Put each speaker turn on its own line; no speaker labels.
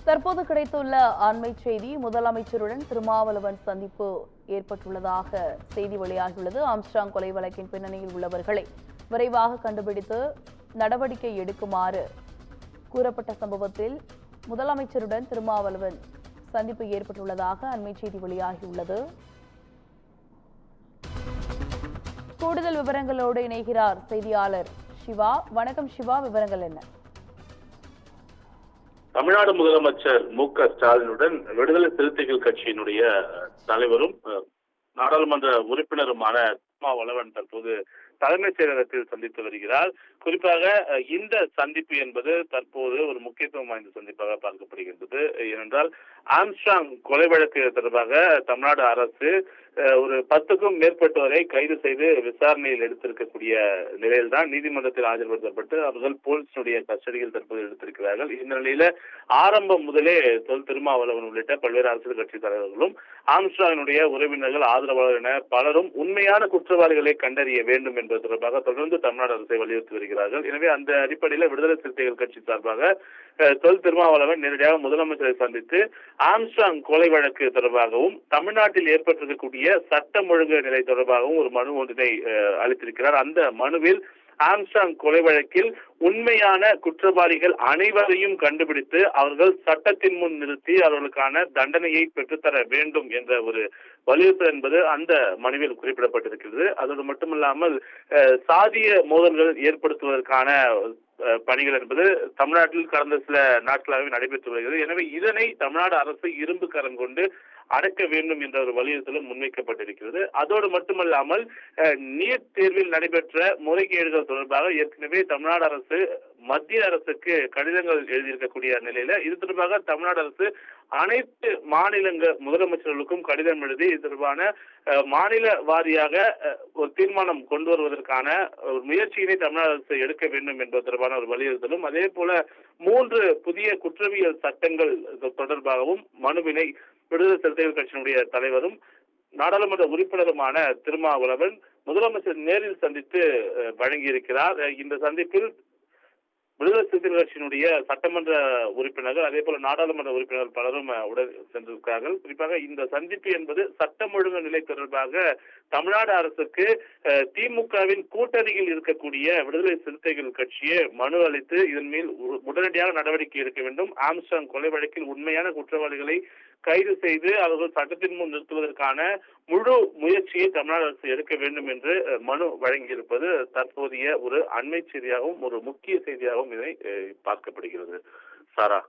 தற்போது கிடைத்துள்ள அண்மை செய்தி, முதலமைச்சருடன் திருமாவளவன் சந்திப்பு ஏற்பட்டுள்ளதாக செய்தி வெளியாகியுள்ளது. ஆம்ஸ்ட்ராங் கொலை வழக்கின் பின்னணியில் உள்ளவர்களை விரைவாக கண்டுபிடித்து நடவடிக்கை எடுக்குமாறு கூறப்பட்ட சம்பவத்தில் முதலமைச்சருடன் திருமாவளவன் சந்திப்பு ஏற்பட்டுள்ளதாக அண்மை செய்தி வெளியாகியுள்ளது. கூடுதல் விவரங்களோடு இணைகிறார் செய்தியாளர் சிவா. வணக்கம் சிவா, விவரங்கள் என்ன?
தமிழ்நாடு முதலமைச்சர் மு.க.ஸ்டாலினுடன் விடுதலை சிறுத்தைகள் கட்சியினுடைய தலைவரும் நாடாளுமன்ற உறுப்பினருமான திருமாவளவன் தற்போது தலைமைச் செயலகத்தில் சந்தித்து வருகிறார். குறிப்பாக இந்த சந்திப்பு என்பது தற்போது ஒரு முக்கியத்துவம் வாய்ந்த சந்திப்பாக பார்க்கப்படுகின்றது. ஏனென்றால் ஆம்ஸ்ட்ராங் கொலை வழக்கு தொடர்பாக தமிழ்நாடு அரசு ஒரு 10க்கும் மேற்பட்டோரை கைது செய்து விசாரணையில் எடுத்திருக்கக்கூடிய நிலையில்தான் நீதிமன்றத்தில் ஆஜர்படுத்தப்பட்டு அவர்கள் போலீசினுடைய கஸ்டடியில் தற்போது எடுத்திருக்கிறார்கள். இந்த நிலையில ஆரம்பம் முதலே திருமாவளவன் உள்ளிட்ட பல்வேறு அரசியல் கட்சி தலைவர்களும் ஆம்ஸ்ட்ராங்கினுடைய உறவினர்கள், ஆதரவாளர் என பலரும் உண்மையான குற்றவாளிகளை கண்டறிய வேண்டும் என்பது தொடர்பாக தொடர்ந்து தமிழ்நாடு அரசை வலியுறுத்தி வருகிறார்கள். எனவே அந்த அடிப்படையில் விடுதலை சிறுத்தைகள் கட்சி சார்பாக திருமாவளவன் நேரடியாக முதலமைச்சரை சந்தித்து ஆம்ஸ்ட்ராங் கொலை வழக்கு தொடர்பாகவும் தமிழ்நாட்டில் ஏற்பட்டிருக்கக்கூடிய சட்டம் ஒழுங்கு நிலை தொடர்பாகவும் ஒரு மனு ஒன்றினை அளித்திருக்கிறார். அந்த மனுவில் ஆம்ஸ்ட்ராங் கொலை வழக்கில் உண்மையான குற்றவாளிகள் அனைவரையும் கண்டுபிடித்து அவர்கள் சட்டத்தின் முன் நிறுத்தி அவர்களுக்கான தண்டனையை பெற்றுத்தர வேண்டும் என்ற ஒரு வலியுறுத்தல் என்பது அந்த மனுவில் குறிப்பிடப்பட்டிருக்கிறது. அதோடு மட்டுமல்லாமல் சாதிய மோதல்கள் ஏற்படுத்துவதற்கான பணிகள் என்பது தமிழ்நாட்டில் கடந்த சில நாட்களாகவே நடைபெற்று வருகிறது. எனவே இதனை தமிழ்நாடு அரசு இரும்பு கரம் கொண்டு அடக்க வேண்டும் என்ற ஒரு வலியுறுத்தலும் முன்வைக்கப்பட்டிருக்கிறது. அதோடு மட்டுமல்லாமல் நீட் தேர்வில் நடைபெற்ற முறைகேடுகள் தொடர்பாக ஏற்கனவே தமிழ்நாடு அரசு மத்திய அரசுக்கு கடிதங்கள் எழுதியிருக்கக்கூடிய நிலையில இது தொடர்பாக தமிழ்நாடு அரசு அனைத்து முதலமைச்சர்களுக்கும் கடிதம் எழுதி இது தொடர்பான மாநில வாரியாக ஒரு தீர்மானம் கொண்டு வருவதற்கான ஒரு முயற்சியினை தமிழ்நாடு அரசு எடுக்க வேண்டும் என்பது தொடர்பான ஒரு வலியுறுத்தலும், அதே போல 3 புதிய குற்றவியல் சட்டங்கள் தொடர்பாகவும் மனுவினை விடுதலை சிறுத்தைகள் கட்சியினுடைய தலைவரும் நாடாளுமன்ற உறுப்பினருமான திருமாவளவன் முதலமைச்சர் நேரில் சந்தித்து வழங்கியிருக்கிறார். இந்த சந்திப்பில் விடுதலை சிறுத்தைகள் கட்சியினுடைய சட்டமன்ற உறுப்பினர்கள், அதே போல நாடாளுமன்ற உறுப்பினர்கள் பலரும் உடன் சென்றிருக்கிறார்கள். குறிப்பாக இந்த சந்திப்பு என்பது சட்டம் ஒழுங்கு நிலை தொடர்பாக தமிழ்நாடு அரசுக்கு திமுகவின் கூட்டணியில் இருக்கக்கூடிய விடுதலை சிறுத்தைகள் கட்சியே மனு அளித்து இதன் மேல் உடனடியாக நடவடிக்கை எடுக்க வேண்டும், ஆம்ஸ்ட்ராங் கொலை வழக்கில் உண்மையான குற்றவாளிகளை கைது செய்து அவர்கள் சட்டத்தின் முன் நிறுத்துவதற்கான முழு முயற்சியை தமிழ்நாடு அரசு எடுக்க வேண்டும் என்று மனு வழங்கியிருப்பது தற்போதைய ஒரு அண்மை செய்தியாகவும் ஒரு முக்கிய செய்தியாகவும் இதை பார்க்கப்படுகிறது. சாரா.